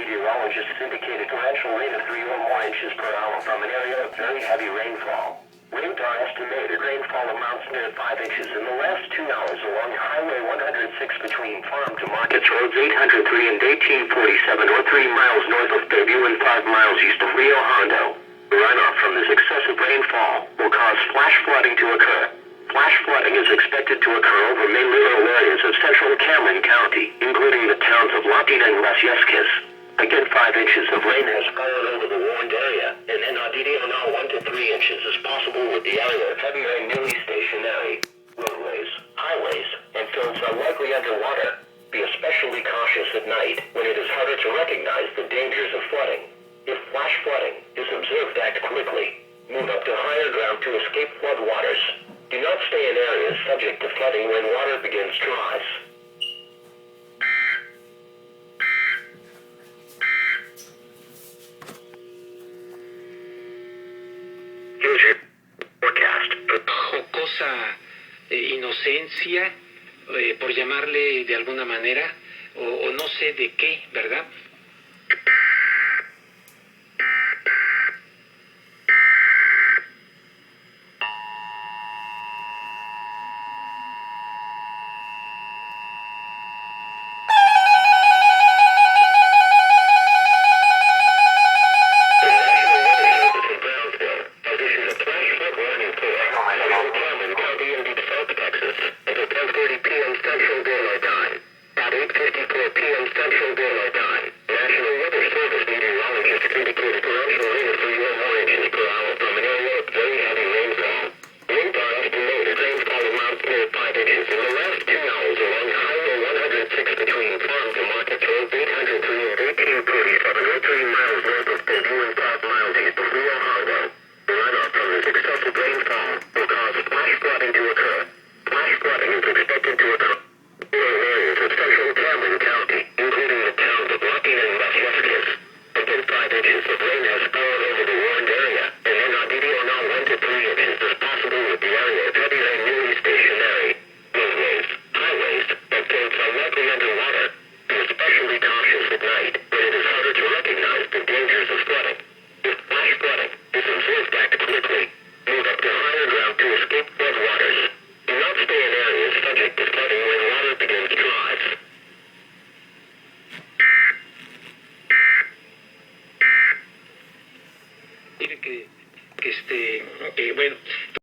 meteorologists indicate a torrential rate of 3 or more inches per hour from an area of very heavy rainfall. Radar estimated rainfall amounts near 5 inches in the last 2 hours along Highway 106 between Farm to Markets Roads 803 and 1847, or 3 miles north of Bayview and 5 miles east of Rio Hondo. Runoff from this excessive rainfall will cause flash flooding to occur. Flash flooding is expected to occur over mainly rural areas of central Cameron County, including the towns of Latina and Las Yescas. Again, 5 inches of rain has fallen over the warned area, and in Aditio now 1 to 3 inches is possible, with the area of heavy rain nearly stationary. Roadways, highways, and fields are likely underwater. Be especially cautious at night, when it is harder to recognize the dangers of flooding. If flash flooding is observed, act quickly. Move up to higher ground to escape flood waters. Do not stay in areas subject to flooding when water begins to rise. Here's your forecast. Jocosa inocencia, por llamarle de alguna manera, o no sé de qué, ¿verdad?